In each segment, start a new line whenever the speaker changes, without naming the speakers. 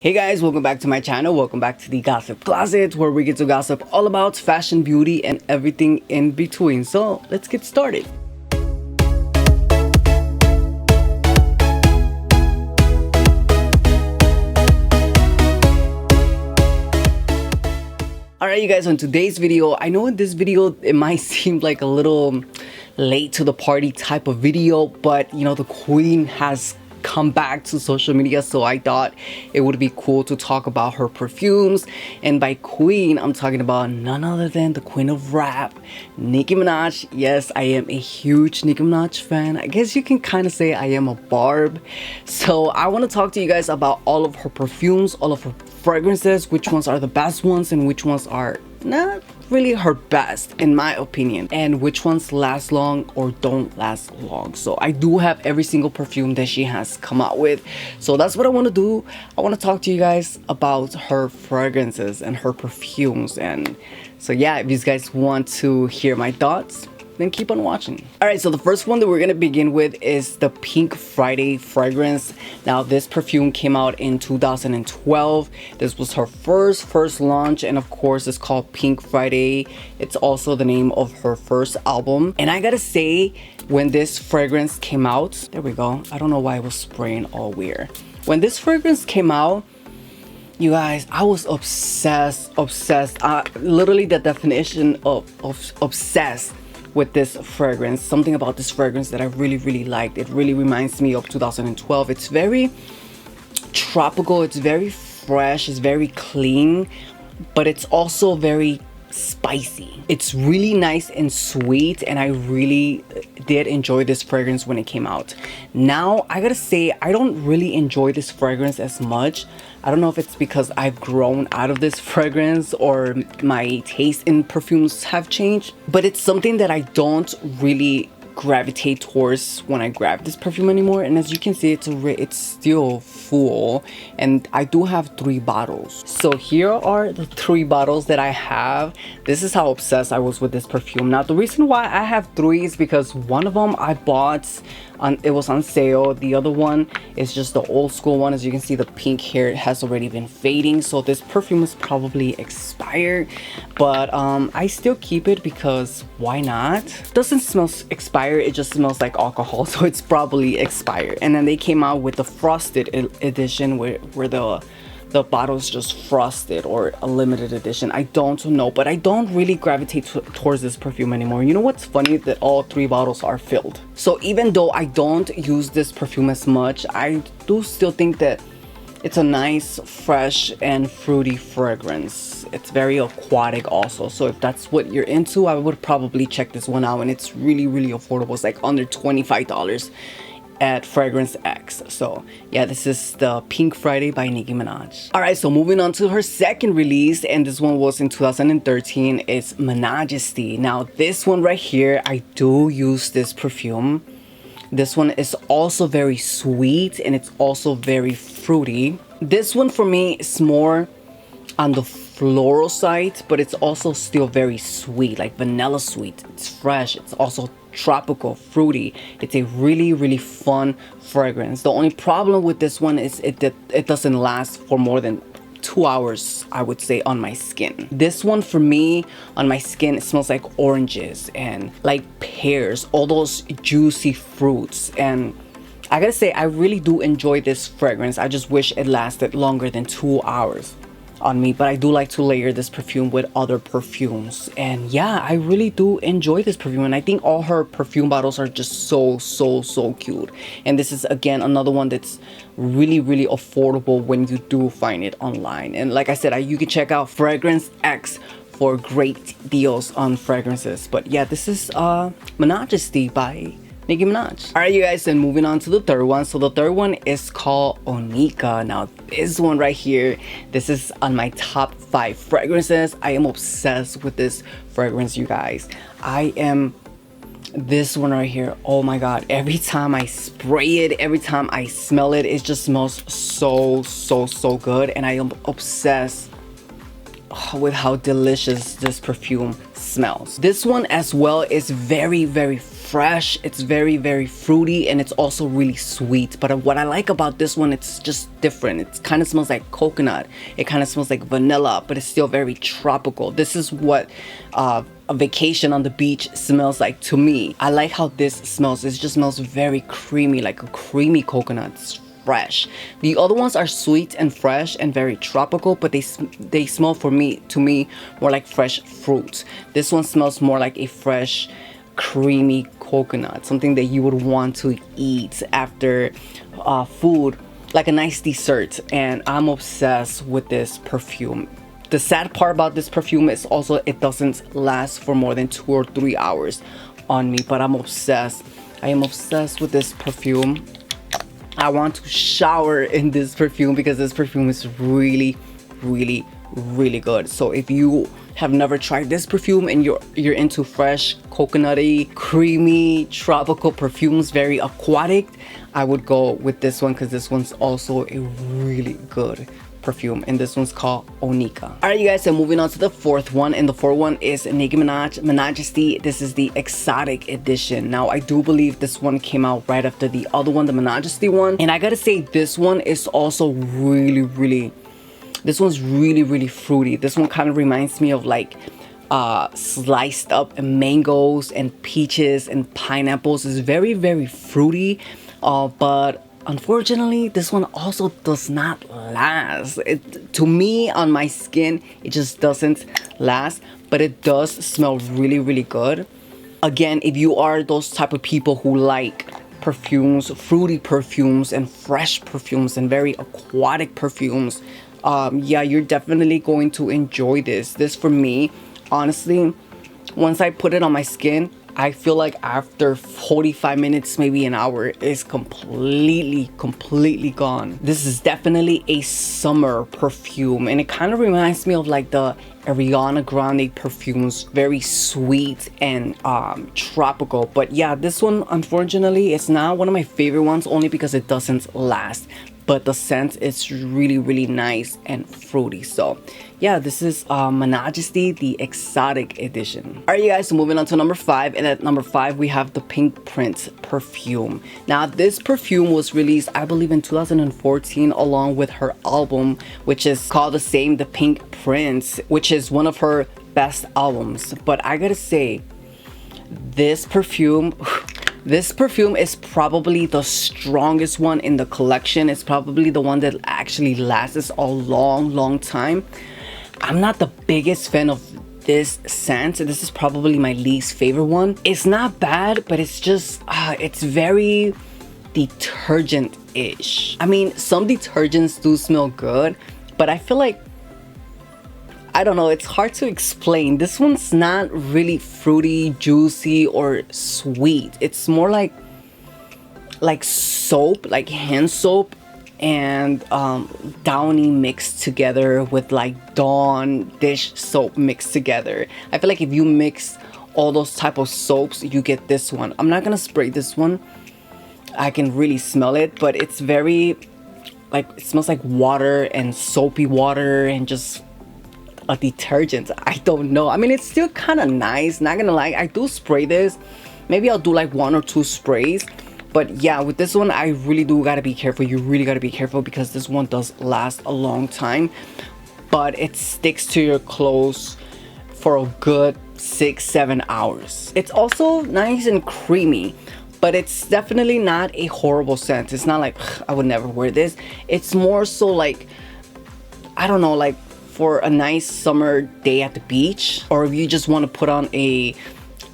Hey guys, welcome back to my channel. Welcome back to the Gossip Closet, where we get to gossip all about fashion, beauty, and everything in between. So let's get started. Alright you guys, on today's video, I know in this video it might seem like a little late to the party type of video, but you know, the queen has come back to social media, so I thought it would be cool to talk about her perfumes. And by queen, I'm talking about none other than the queen of rap, Nicki Minaj. Yes, I am a huge Nicki Minaj fan. I guess you can kind of say I am a barb. So I want to talk to you guys about all of her perfumes, all of her fragrances, which ones are the best ones and which ones are not really her best in my opinion, and which ones last long or don't last long. So I do have every single perfume that she has come out with, so that's what I want to do. I want to talk to you guys about her fragrances and her perfumes. And so yeah, if you guys want to hear my thoughts, then keep on watching. Alright, so the first one that we're gonna begin with is the Pink Friday fragrance. Now this perfume came out in 2012. This was her first launch, and of course it's called Pink Friday. It's also the name of her first album. And I gotta say, when this fragrance came out, there we go, I don't know why it was spraying all weird. When this fragrance came out, you guys, I was obsessed. Literally the definition of obsessed with this fragrance. Something about this fragrance that I really liked. It really reminds me of 2012. It's very tropical, it's very fresh, it's very clean, but it's also very spicy. It's really nice and sweet, and I really did enjoy this fragrance when it came out. Now I gotta say, I don't really enjoy this fragrance as much. I don't know if it's because I've grown out of this fragrance or my taste in perfumes have changed, but it's something that I don't really gravitate towards when I grab this perfume anymore. And as you can see, it's still full, and I do have 3 bottles. So here are the 3 bottles that I have. This is how obsessed I was with this perfume. Now the reason why I have 3 is because one of them I bought it was on sale. The other one is just the old school one. As you can see, the pink here has already been fading, so this perfume is probably expired, but I still keep it because why not? It doesn't smell expired, it just smells like alcohol, so it's probably expired. And then they came out with the frosted edition where the bottle is just frosted, or a limited edition. I don't know, but I don't really gravitate towards this perfume anymore. You know what's funny? That all 3 bottles are filled. So even though I don't use this perfume as much, I do still think that it's a nice, fresh, and fruity fragrance. It's very aquatic also. So if that's what you're into, I would probably check this one out. And it's really affordable. It's like under $25 at Fragrance X. So yeah, this is the Pink Friday by Nicki Minaj. Alright, so moving on to her second release, and this one was in 2013. It's Majesty. Now this one right here, I do use this perfume. This one is also very sweet, and it's also very fruity. This one for me is more on the floral side, but it's also still very sweet, like vanilla sweet. It's fresh, it's also tropical, fruity. It's a really fun fragrance. The only problem with this one is it doesn't last for more than 2 hours, I would say, on my skin. This one for me, on my skin, it smells like oranges and like pears, all those juicy fruits. And I gotta say, I really do enjoy this fragrance. I just wish it lasted longer than 2 hours on me, but I do like to layer this perfume with other perfumes. And yeah, I really do enjoy this perfume, and I think all her perfume bottles are just so cute. And this is again another one that's really affordable when you do find it online. And like I said, you can check out Fragrance X for great deals on fragrances. But yeah, this is Majesty by Nicki Minaj. Alright you guys, and moving on to the third one. So the third one is called Onika. Now this one right here, this is on my top 5 fragrances. I am obsessed with this fragrance, you guys. This one right here, oh my god, every time I spray it, every time I smell it, it just smells so good. And I am obsessed with how delicious this perfume smells. This one as well is very fresh, it's very fruity, and it's also really sweet. But what I like about this one, it's just different. It kind of smells like coconut, it kind of smells like vanilla, but it's still very tropical. This is what a vacation on the beach smells like to me. I like how this smells. It just smells very creamy, like a creamy coconut. It's fresh. The other ones are sweet and fresh and very tropical, but they smell to me more like fresh fruit. This one smells more like a fresh creamy coconut, something that you would want to eat after food, like a nice dessert. And I'm obsessed with this perfume. The sad part about this perfume is also it doesn't last for more than 2 or 3 hours on me, but I'm obsessed. I am obsessed with this perfume. I want to shower in this perfume because this perfume is really good. So if you have never tried this perfume and you're into fresh, coconutty, creamy, tropical perfumes, very aquatic, I would go with this one because this one's also a really good perfume, and this one's called Onika. All right, you guys, so moving on to the fourth one, and the fourth one is Nicki Minaj Majesty. This is the exotic edition. Now, I do believe this one came out right after the other one, the Majesty one, and I gotta say this one is also this one's really fruity. This one kind of reminds me of like sliced up mangoes and peaches and pineapples. It's very fruity, but unfortunately, this one also does not last. To me, on my skin, it just doesn't last, but it does smell really good. Again, if you are those type of people who like perfumes, fruity perfumes and fresh perfumes and very aquatic perfumes, yeah, you're definitely going to enjoy this. This, for me, honestly, once I put it on my skin, I feel like after 45 minutes, maybe an hour, it's completely gone. This is definitely a summer perfume, and it kind of reminds me of like the Ariana Grande perfumes, very sweet and tropical. But yeah, this one, unfortunately, it's not one of my favorite ones, only because it doesn't last. But the scent is really nice and fruity. So yeah, this is Majesty, the exotic edition. All right, you guys, so moving on to number 5, and at number 5 we have the Pink Prince perfume. Now, this perfume was released, I believe, in 2014 along with her album, which is called the same, The Pink Prince, which is one of her best albums. But I gotta say, this perfume is probably the strongest one in the collection. It's probably the one that actually lasts a long time. I'm not the biggest fan of this scent. This is probably my least favorite one. It's not bad, but it's just it's very detergent-ish. I mean, some detergents do smell good, but I feel like, I don't know, it's hard to explain. This one's not really fruity, juicy, or sweet. It's more like soap, like hand soap and Downy mixed together with like Dawn dish soap mixed together. I feel like if you mix all those type of soaps, you get this one. I'm not gonna spray this one. I can really smell it, but it's very, like, it smells like water and soapy water and just a detergent. I don't know. I mean, it's still kind of nice, not gonna lie. I do spray this. Maybe I'll do like 1 or 2 sprays. But yeah, with this one, I really do gotta be careful. You really gotta be careful because this one does last a long time, but it sticks to your clothes for a good 6-7 hours. It's also nice and creamy, but it's definitely not a horrible scent. It's not like, I would never wear this. It's more so like, I don't know, like for a nice summer day at the beach, or if you just want to put on a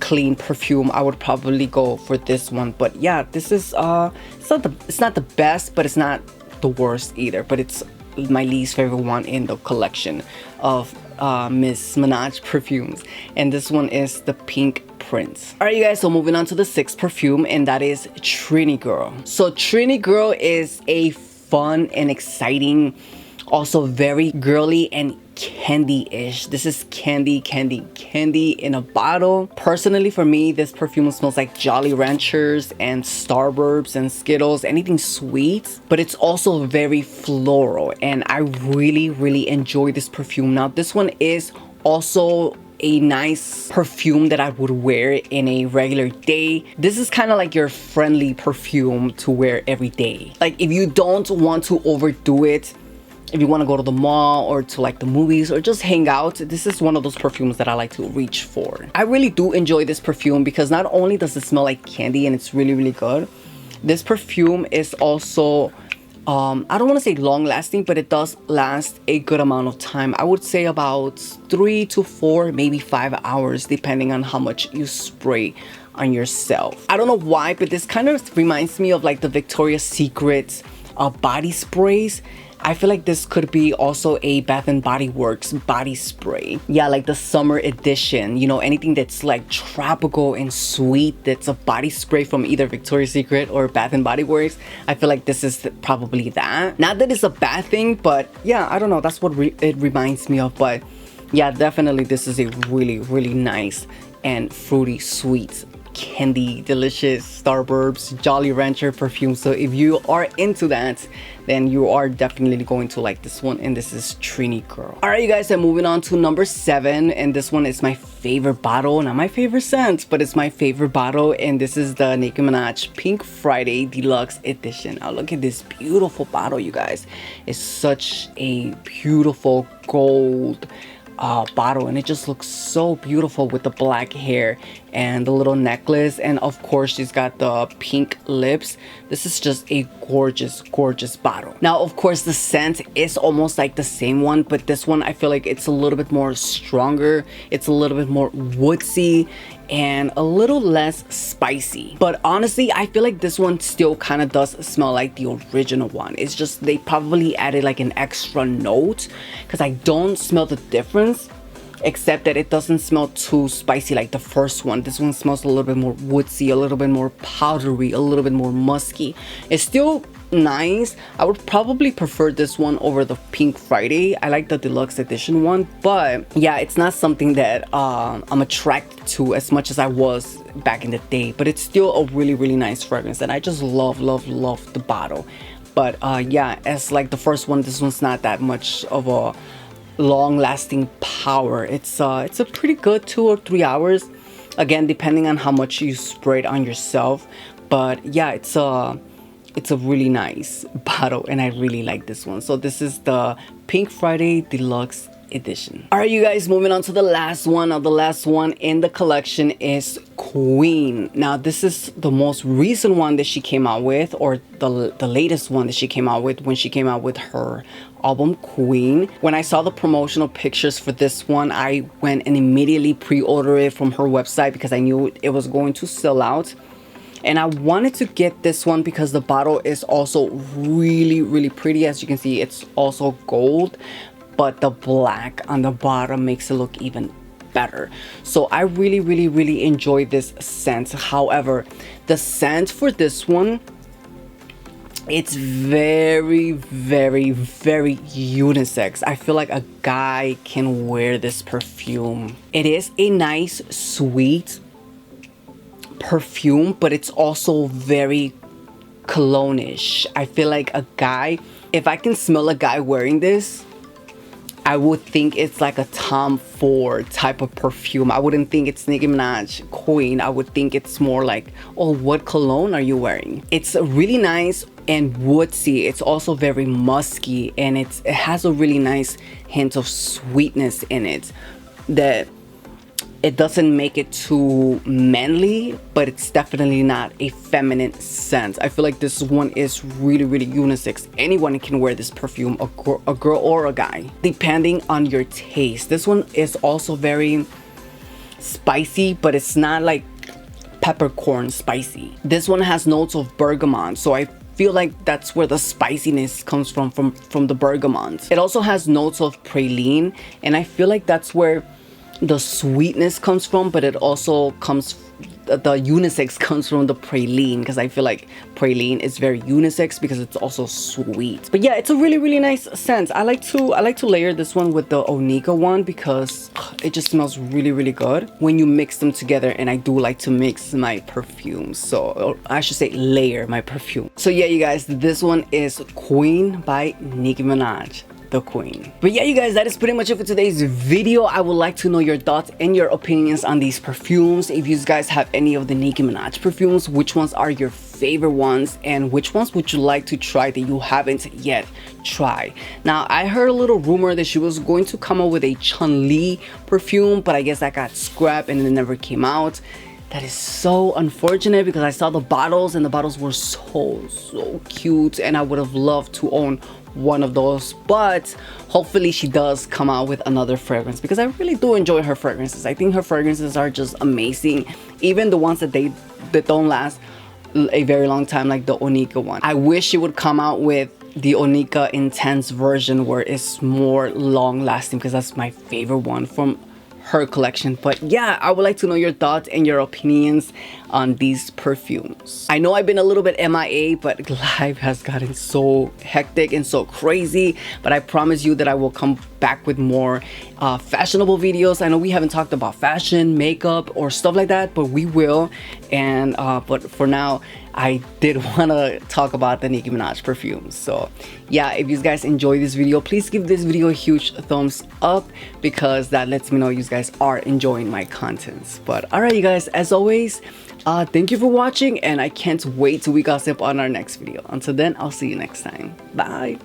clean perfume, I would probably go for this one. But yeah, this is it's not the best, but it's not the worst either. But it's my least favorite one in the collection of Miss Minaj perfumes, and this one is the Pink Prince. All right, you guys, so moving on to the 6th perfume, and that is Trini Girl. So Trini Girl is a fun and exciting, also very girly and candy-ish. This is candy in a bottle. Personally, for me, this perfume smells like Jolly Ranchers and Starbursts and Skittles, anything sweet, but it's also very floral, and I really enjoy this perfume. Now, this one is also a nice perfume that I would wear in a regular day. This is kind of like your friendly perfume to wear every day. Like if you don't want to overdo it, if you want to go to the mall or to like the movies or just hang out, this is one of those perfumes that I like to reach for. I really do enjoy this perfume because not only does it smell like candy and it's really, really good, this perfume is also, I don't want to say long lasting, but it does last a good amount of time. I would say about 3 to 4, maybe 5 hours, depending on how much you spray on yourself. I don't know why, but this kind of reminds me of like the Victoria's Secret body sprays. I feel like this could be also a Bath and Body Works body spray. Yeah, like the summer edition, you know, anything that's like tropical and sweet, that's a body spray from either Victoria's Secret or Bath and Body Works. I feel like this is probably that. Not that it's a bad thing, but yeah, I don't know, that's what it reminds me of. But yeah, definitely this is a really, really nice and fruity, sweet, candy, delicious Starburst Jolly Rancher perfume. So if you are into that, then you are definitely going to like this one, and this is Trini Girl. All right, you guys, I'm moving on to number 7, and this one is my favorite bottle. Not my favorite scent, but it's my favorite bottle, and this is the Nicki Minaj Pink Friday Deluxe Edition. Now look at this beautiful bottle, you guys. It's such a beautiful gold bottle, and it just looks so beautiful with the black hair and the little necklace, and of course she's got the pink lips. This is just a gorgeous, gorgeous bottle. Now of course the scent is almost like the same one, but this one I feel like it's a little bit more stronger, it's a little bit more woodsy and a little less spicy. But honestly, I feel like this one still kind of does smell like the original one. It's just they probably added like an extra note, because I don't smell the difference, except that it doesn't smell too spicy like the first one. This one smells a little bit more woodsy, a little bit more powdery, a little bit more musky. It's still nice. I would probably prefer this one over the Pink Friday. I like the Deluxe Edition one, but yeah, it's not something that I'm attracted to as much as I was back in the day. But it's still a really, really nice fragrance, and I just love the bottle. But yeah, as like the first one, this one's not that much of a long-lasting power. It's a pretty good 2 or 3 hours, again depending on how much you spray it on yourself. But yeah, it's a really nice bottle, and I really like this one. So this is the Pink Friday Deluxe Edition. All right, you guys, moving on to the last one. Now the last one in the collection is Queen. Now this is the most recent one that she came out with, or the latest one that she came out with when she came out with her album Queen. When I saw the promotional pictures for this one, I went and immediately pre-ordered it from her website because I knew it was going to sell out. And I wanted to get this one because the bottle is also really, really pretty. As you can see, it's also gold, but the black on the bottom makes it look even better. So I really, really, really enjoy this scent. However, the scent for this one, it's very, very, very unisex. I feel like a guy can wear this perfume. It is a nice, sweet perfume, but it's also very cologne-ish. I feel like a guy, if I can smell a guy wearing this, I would think it's like a Tom Ford type of perfume. I wouldn't think it's Nicki Minaj Queen. I would think it's more like, oh, what cologne are you wearing? It's really nice and woodsy. It's also very musky, and it has a really nice hint of sweetness in it that it doesn't make it too manly, but it's definitely not a feminine scent. I feel like this one is really, really unisex. Anyone can wear this perfume, a girl or a guy, depending on your taste. This one is also very spicy, but it's not like peppercorn spicy. This one has notes of bergamot, so I feel like that's where the spiciness comes from the bergamot. It also has notes of praline, and I feel like that's where the sweetness comes from, but it also comes, the unisex comes from the praline, because I feel like praline is very unisex because it's also sweet. But yeah, it's a really, really nice scent. I like to layer this one with the Onika one because it just smells really, really good when you mix them together, and I do like to mix my perfumes, so I should say layer my perfume. So yeah, you guys, this one is Queen by Nicki Minaj. the queen. But yeah, you guys, that is pretty much it for today's video. I would like to know your thoughts and your opinions on these perfumes. If you guys have any of the Nicki Minaj perfumes, which ones are your favorite ones, and which ones would you like to try that you haven't yet tried? Now, I heard a little rumor that she was going to come up with a Chun-Li perfume, but I guess that got scrapped and it never came out. That is so unfortunate because I saw the bottles and the bottles were so cute, and I would have loved to own one of those. But hopefully she does come out with another fragrance, because I really do enjoy her fragrances. I think her fragrances are just amazing, even the ones that don't last a very long time, like the Onika one. I wish she would come out with the Onika Intense version where it's more long lasting, because that's my favorite one from her collection. But yeah, I would like to know your thoughts and your opinions on these perfumes. I know I've been a little bit MIA, but life has gotten so hectic and so crazy, but I promise you that I will come back with more fashionable videos. I know we haven't talked about fashion, makeup, or stuff like that, but we will. And but for now, I did want to talk about the Nicki Minaj perfumes. So yeah, if you guys enjoy this video, please give this video a huge thumbs up, because that lets me know you guys are enjoying my contents. But alright, you guys, as always, thank you for watching, and I can't wait till we gossip on our next video. Until then, I'll see you next time. Bye.